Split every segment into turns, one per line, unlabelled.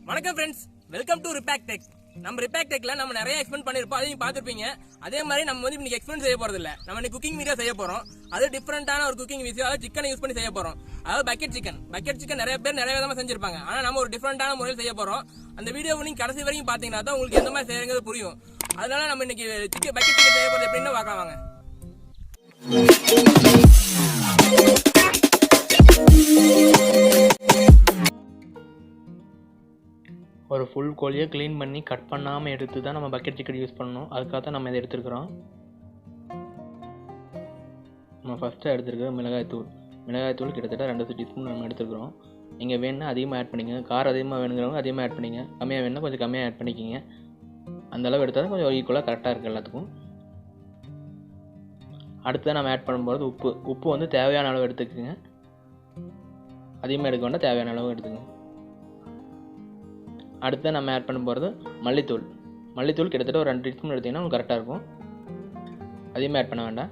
வணக்கம் friends, welcome to ரிபாக் tech. நம்ம ரிபாக் டெக்ல நம்ம நிறைய எக்ஸ்பிளைன் பண்ணிருப்போம், அதையும் பார்த்துருப்பீங்க. அதே மாதிரி நம்ம வந்து இன்னைக்கு எக்ஸ்பிளைன் செய்ய போறது இல்ல, நம்ம இன்னைக்கு குக்கிங் வீடியோ செய்ய போறோம். அது டிஃபரெண்டான ஒரு குக்கிங் வீடியோ, அதாவது சிக்கனை யூஸ் பண்ணி செய்ய போறோம். அதாவது பக்கெட் சிக்கன் நிறைய பேர் நிறைய விதமா செஞ்சிருப்பாங்க. ஆனா நம்ம ஒரு டிஃபரெண்டான முறையில் செய்ய போறோம். அந்த வீடியோ நீங்க கடைசி வரைக்கும் பாத்தீங்கன்னா தான் உங்களுக்கு எந்த மாதிரி செய்யறது புரியும். அதனால நம்ம இன்னைக்கு பக்கெட் சிக்கன் செய்ய போறது எப்படின்னு பார்க்கலாம் வாங்க.
ஒரு ஃபுல் கோழியை க்ளீன் பண்ணி கட் பண்ணாமல் எடுத்து தான் நம்ம பக்கெட் சிக்கன் யூஸ் பண்ணணும். அதுக்காக தான் நம்ம இதை எடுத்துருக்குறோம். நம்ம ஃபஸ்ட்டு எடுத்துருக்க மிளகாய்த்தூள் கிட்டத்தட்ட 2 டீஸ்பூன் நம்ம எடுத்துருக்குறோம். நீங்கள் வேணுன்னா அதிகமாக ஆட் பண்ணிக்கங்க. காரம் அதிகமாக வேணுங்கிறவங்க அதிகமாக ஆட் பண்ணிங்க, கம்மியாக வேணுன்னா கொஞ்சம் கம்மியாக ஆட் பண்ணிக்கிங்க. அந்தளவு எடுத்தால் தான் கொஞ்சம் ஈக்குவலாக கரெக்டாக இருக்குது எல்லாத்துக்கும். அடுத்து நம்ம ஆட் பண்ணும்போது உப்பு வந்து தேவையான அளவு எடுத்துக்கோங்க. அதிகமாக எடுக்க வேண்டாம், தேவையான அளவு எடுத்துக்கோங்க. அடுத்து நம்ம ஆட் பண்ண போகிறது மல்லித்தூள் கிட்டத்தட்ட ஒரு 2 டீஸ்பூன் எடுத்திங்கன்னா உங்களுக்கு கரெக்டாக இருக்கும். அதிகமாக ஆட் பண்ண வேண்டாம்.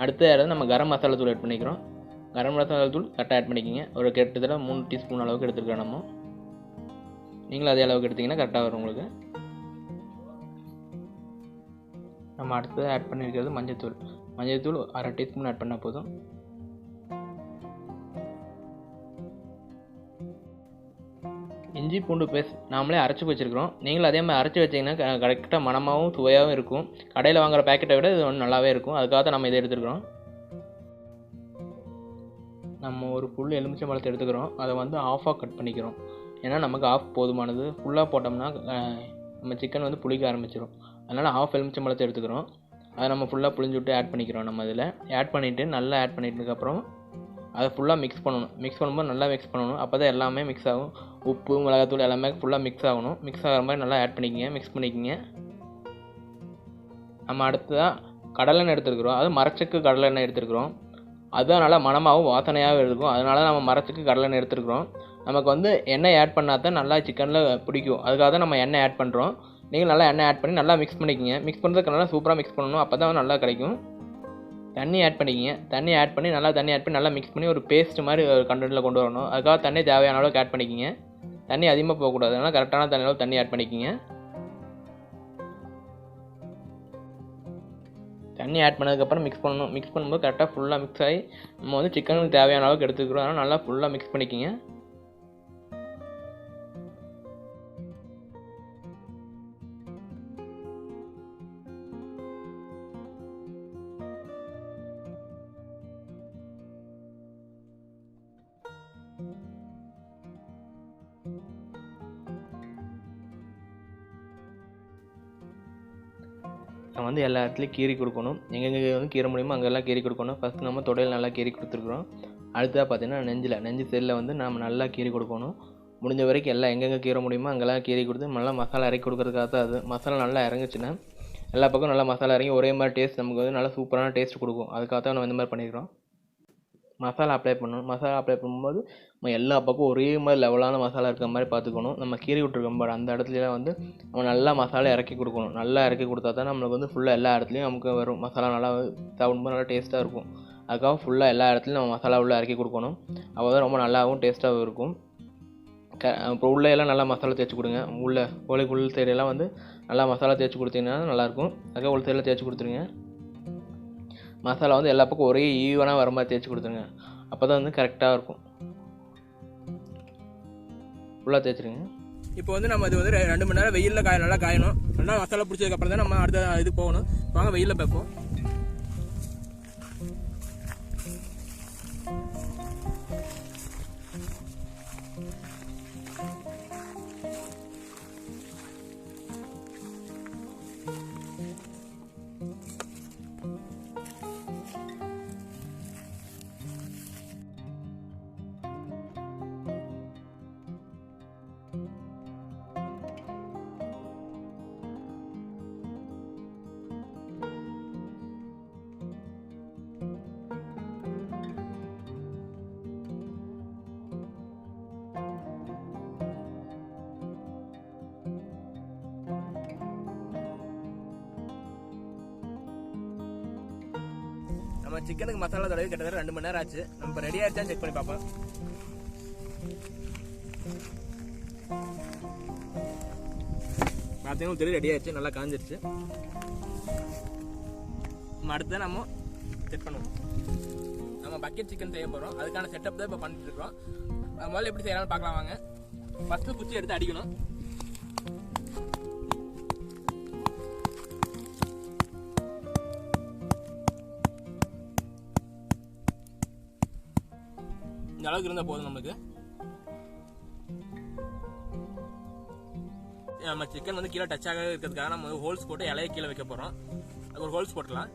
அடுத்து யாராவது நம்ம கரம் மசாலா தூள் ஆட் பண்ணிக்கிறோம். கரம் மசாலா தூள் கரெக்டாக ஆட் பண்ணிக்கிங்க. ஒரு கிட்டத்தட்ட 3 டீஸ்பூன் அளவுக்கு எடுத்துருக்கோம் நம்ம. நீங்களும் அதே அளவுக்கு எடுத்திங்கன்னா கரெக்டாக வரும் உங்களுக்கு. நம்ம அடுத்து ஆட் பண்ணியிருக்கிறது மஞ்சள் தூள் 1/2 டீஸ்பூன் ஆட் பண்ணால் போதும். இஞ்சி பூண்டு பேஸ்ட் நாமளே அரைச்சி வச்சுருக்கிறோம். நீங்களும் அதே மாதிரி அரைச்சி வச்சிங்கன்னா கரெக்டாக மனமாகவும் சுவையாகவும் இருக்கும். கடையில் வாங்குகிற பேக்கெட்டை விட இது ஒன்று நல்லாவே இருக்கும். அதுக்காக தான் நம்ம இதை எடுத்துருக்கிறோம். நம்ம ஒரு ஃபுல் எலுமிச்சை பழத்தை எடுத்துக்கிறோம். அதை வந்து ஆஃபாக கட் பண்ணிக்கிறோம். ஏன்னா நமக்கு ஆஃப் போதுமானது. ஃபுல்லாக போட்டோம்னா நம்ம சிக்கன் வந்து புளிக்க ஆரம்பிச்சிடும். அதனால் ஆஃப் எலுமிச்சை பழத்தை எடுத்துக்கிறோம். அதை நம்ம ஃபுல்லாக புளிஞ்சு விட்டு ஆட் பண்ணிக்கிறோம். நம்ம அதில் ஆட் பண்ணிவிட்டு நல்லா ஆட் பண்ணிட்டதுக்கப்புறம் அதை ஃபுல்லாக மிக்ஸ் பண்ணும்போது நல்லா மிக்ஸ் பண்ணணும். அப்போ தான் எல்லாமே மிக்ஸ் ஆகும். உப்பு மிளகாத்தூள் எல்லாமே ஃபுல்லாக மிக்ஸ் ஆகணும். மிக்ஸ் ஆகிற மாதிரி நல்லா ஆட் பண்ணிக்கிங்க, மிக்ஸ் பண்ணிக்கிங்க. நம்ம அடுத்ததாக கடலெண்ணெய் எடுத்துருக்குறோம். அது மரச்சக்கு கடலெண்ணெய் எடுத்துருக்குறோம். அதுதான் நல்லா மணமாகவும் வாசனையாகவும் இருக்கும். அதனால நம்ம மரச்சக்கு கடலெண்ணெய் எடுத்துருக்குறோம். நமக்கு வந்து எண்ணெய் ஆட் பண்ணால் தான் நல்லா சிக்கனில் பிடிக்கும். அதுக்காக தான் நம்ம எண்ணெய் ஆட் பண்ணுறோம். நீங்கள் நல்லா எண்ணெய் ஆட் பண்ணி நல்லா மிக்ஸ் பண்ணிக்கிங்க. மிக்ஸ் பண்ணுறதுக்கு நல்லா சூப்பராக மிக்ஸ் பண்ணணும். அப்போ தான் நல்லா கிடைக்கும். தண்ணி ஆட் பண்ணிக்கிங்க. தண்ணி ஆட் பண்ணி நல்லா மிக்ஸ் பண்ணி ஒரு பேஸ்ட் மாதிரி ஒரு கண்டென்ட்டில் கொண்டு வரணும். அதுக்காக தண்ணி தேவையான அளவுக்கு ஆட் பண்ணிக்கிங்க. தண்ணி அதிகமாக போகக்கூடாது. அதனால் கரெக்டான தண்ணி ஆட் பண்ணிக்கிங்க. தண்ணி ஆட் பண்ணதுக்கப்புறம் மிக்ஸ் பண்ணணும். மிக்ஸ் பண்ணும்போது கரெக்டாக ஃபுல்லாக மிக்ஸ் ஆகி நம்ம வந்து சிக்கனுக்கு தேவையான அளவுக்கு எடுத்துக்கிறோம். அதனால் நல்லா ஃபுல்லாக மிக்ஸ் பண்ணிக்கிங்க. நம்ம வந்து எல்லா இடத்துலையும் கீறி கொடுக்கணும். எங்கெங்கே வந்து கீற முடியுமோ அங்கெல்லாம் கீறி கொடுக்கணும். ஃபஸ்ட்டு நம்ம தொடையில் நல்லா கீறி கொடுத்துருக்குறோம். அடுத்ததாக பார்த்தீங்கன்னா நெஞ்சு சைடில் வந்து நம்ம நல்லா கீறி கொடுக்கணும். முடிஞ்ச வரைக்கும் எல்லாம் எங்கெங்கே கீற முடியுமோ அங்கெல்லாம் கீறி கொடுத்து நல்லா மசாலா இறக்கி கொடுக்குறதுக்காக தான் அது. மசாலா நல்லா இறங்குச்சுன்னா எல்லா பக்கம் நல்லா மசாலா இறங்கி ஒரே மாதிரி டேஸ்ட் நமக்கு வந்து நல்லா சூப்பரான டேஸ்ட் கொடுக்கும். அதுக்காக தான் நம்ம இந்த மாதிரி பண்ணிக்கிறோம். மசாலா அப்ளை பண்ணணும். மசாலா அப்ளை பண்ணும்போது நம்ம எல்லா பக்கம் ஒரே மாதிரி லெவலான மசாலா இருக்கிற மாதிரி பார்த்துக்கணும். நம்ம கீறி விட்டுருக்கோம் பாரு, அந்த இடத்துலலாம் வந்து நம்ம நல்லா மசாலா இறக்கி கொடுக்கணும். நல்லா இறக்கி கொடுத்தா தான் நம்மளுக்கு வந்து ஃபுல்லாக எல்லா இடத்துலையும் நமக்கு வரும். மசாலா நல்லா சாப்பிடும்போது நல்லா டேஸ்ட்டாக இருக்கும். அதுக்காக ஃபுல்லாக எல்லா இடத்துலையும் நம்ம மசாலா உள்ளே இறக்கி கொடுக்கணும். அப்போ தான் ரொம்ப நல்லாவும் டேஸ்ட்டாகவும் இருக்கும். இப்போ உள்ளே எல்லாம் நல்லா மசாலா தேய்ச்சி கொடுங்க. கோழிக்கு உள் சைடெல்லாம் வந்து நல்லா மசாலா தேய்ச்சி கொடுத்தீங்கன்னா நல்லாயிருக்கும். அதுக்காக உள் சைடில் தேய்ச்சி கொடுத்துருங்க. மசாலா வந்து எல்லா பக்கம் ஒரே ஈவனாக வர மாதிரி தேய்ச்சி கொடுத்துருங்க. அப்போ தான் வந்து கரெக்டாக இருக்கும். ஃபுல்லாக தேய்ச்சிருங்க.
இப்போ வந்து நம்ம இது வந்து 2 மணி நேரம் வெயிலில் நல்லா காயணும். நல்லா மசாலா பிடிச்சதுக்கப்புறம் தான் நம்ம அடுத்த இது போகணும். வாங்க வெயிலில் பார்ப்போம். நம்ம சிக்கனுக்கு மசாலா தடவை கிட்டத்தட்ட 2 மணி நேரம் ஆச்சு. நம்ம ரெடி ஆயிடுச்சான்னு செக் பண்ணி பார்ப்போம். பார்த்தீங்கன்னா தெரியும் ரெடி ஆயிடுச்சு, நல்லா காஞ்சிருச்சு. நம்ம அடுத்து நம்ம செட் பண்ணுவோம். நம்ம பக்கெட் சிக்கன் செய்ய போகிறோம். அதுக்கான செட்டப் தான் இப்போ பண்ணிட்டு இருக்கோம். முதல்ல எப்படி செய்யலாம்னு பார்க்கலாம் வாங்க. ஃபஸ்ட்டு குச்சி எடுத்து அடிக்கணும். இந்த அளவுக்கு இருந்தால் போதும் நம்மளுக்கு. நம்ம சிக்கன் வந்து கீழே டச் ஆக இருக்கிறதுக்காக நம்ம வந்து ஹோல்ஸ் போட்டு இலையை கீழே வைக்க போகிறோம். அது ஒரு ஹோல்ஸ் போட்டலாம்.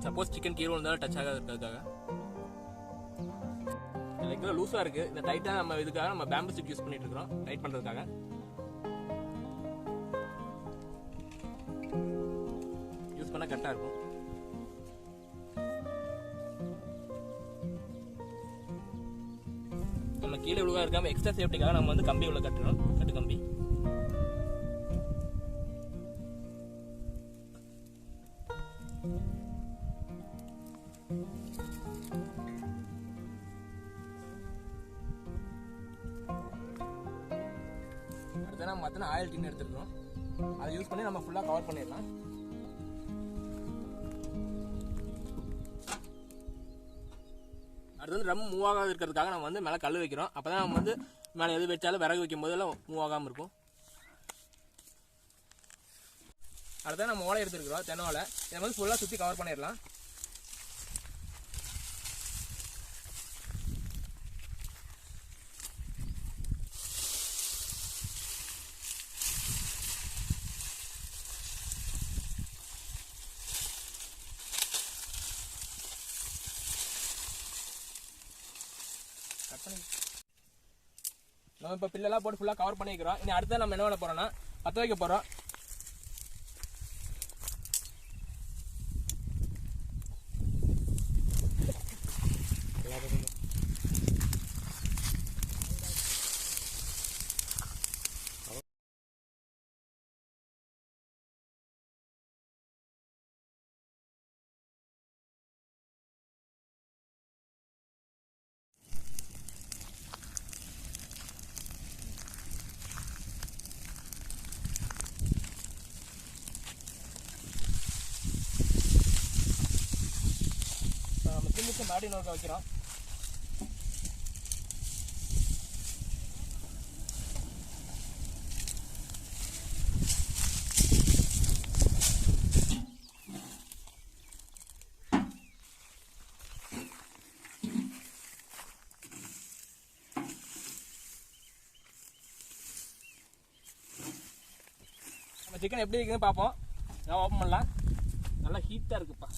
சப்போஸ் சிக்கன் கீழே இருந்தாலும் டச் ஆகாது இருக்கிறதுக்காக. எனக்கு லூஸாக இருக்குது. இந்த டைட்டாக நம்ம இதுக்காக நம்ம பேம்பு ஸ்டிக் யூஸ் பண்ணிட்டு இருக்கிறோம், டைட் பண்ணுறதுக்காக. யூஸ் பண்ணால் கரெக்டாக இருக்கும். நம்ம கீழே விழுவா இருக்காமல் எக்ஸ்ட்ரா சேஃப்டிக்காக நம்ம வந்து கம்பி உள்ள கட்டுறோம், கட்டு கம்பி. அடுத்து நம்ம மற்ற ஆயில் டின் எடுத்துருக்கோம். அதை யூஸ் பண்ணி நம்ம ஃபுல்லாக கவர் பண்ணிடலாம். அடுத்து வந்து ரம் மூவ் ஆகாது இருக்கிறதுக்காக நம்ம வந்து மேலே கல் வைக்கிறோம். அப்போ தான் நம்ம வந்து மேலே எது வச்சாலும் விறகு வைக்கும் போதெல்லாம் மூவ் ஆகாமல் இருக்கும். அடுத்து நம்ம ஓலை எடுத்துருக்கிறோம், தென்னை ஓலை. இதை வந்து ஃபுல்லாக சுற்றி கவர் பண்ணிடலாம். நம்ம இப்போ பில்லெல்லாம் போட்டு ஃபுல்லாக கவர் பண்ணிக்கிறோம். இனி அடுத்த நம்ம என்ன பண்ண போகிறோம்னா பற்ற வைக்க போகிறோம். நம்ம சிம்முக்கு மாடி நோக்க வைக்கிறோம். நம்ம சிக்கன் எப்படி இருக்குன்னு பார்ப்போம். நான் ஓப்பன் பண்ணலாம். நல்லா ஹீட்டாக இருக்குப்பா.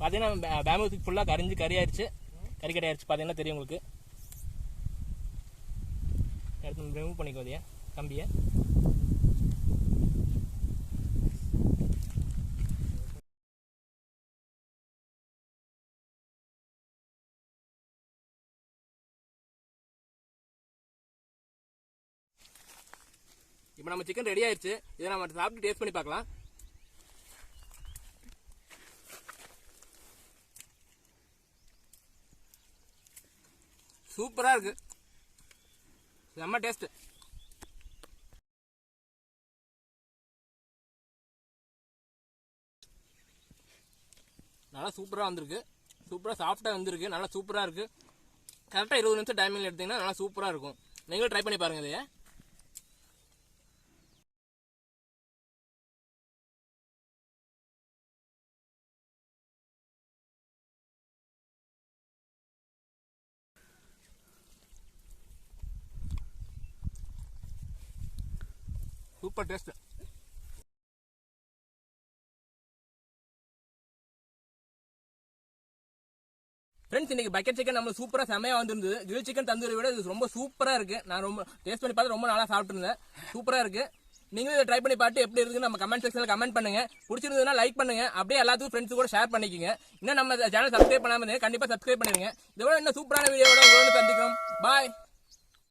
பார்த்தீங்கன்னா பேம்பு ஃபுல்லாக கறி ஆயிடுச்சு, கறி ஆயிடுச்சு. பார்த்தீங்கன்னா தெரியும் உங்களுக்கு. எடுத்து ரிமூவ் பண்ணிக்கோ அதையே கம்பியை. இப்போ நம்ம சிக்கன் ரெடி ஆயிடுச்சு. இதை நம்ம சாப்பிட்டு டேஸ்ட் பண்ணி பார்க்கலாம். சூப்பராக இருக்கு, செம்ம டேஸ்ட். நல்லா சூப்பராக வந்திருக்கு, சூப்பராக சாஃப்டாக வந்திருக்கு, நல்லா சூப்பராக இருக்கு. கரெக்டாக 20 நிமிஷம் டைமிங் எடுத்தீங்கன்னா நல்லா சூப்பராக இருக்கும். நீங்களும் ட்ரை பண்ணி பாருங்க இதையே. Super taste. ஃப்ரெண்ட்ஸ் இன்னைக்கு பக்கெட் சிக்கன் நம்ம சூப்பரா செமையா வந்திருந்தது. கிரில் சிக்கன் தந்தூரி விட இது ரொம்ப சூப்பரா இருக்கு. நான் ரொம்ப டேஸ்ட் பண்ணி பார்த்து ரொம்ப நாளா சாப்பிட்டு இருந்தேன். சூப்பரா இருக்கு. நீங்களும் இதை ட்ரை பண்ணி பார்த்து எப்படி இருக்குன்னு நம்ம கமெண்ட் செக்ஷன்ல கமெண்ட் பண்ணுங்க. பிடிச்சிருந்ததுன்னா லைக் பண்ணுங்க. அப்படியே எல்லாத்துக்கும் ஃப்ரெண்ட்ஸ் கூட ஷேர் பண்ணிக்கோங்க. இன்னும் நம்ம சேனல் சப்ஸ்கிரைப் பண்ணாம கண்டிப்பா சப்ஸ்கிரைப் பண்ணிருங்க. இதோட இன்னும் சூப்பரான வீடியோட உங்களோட சந்திக்கிறோம். பாய்.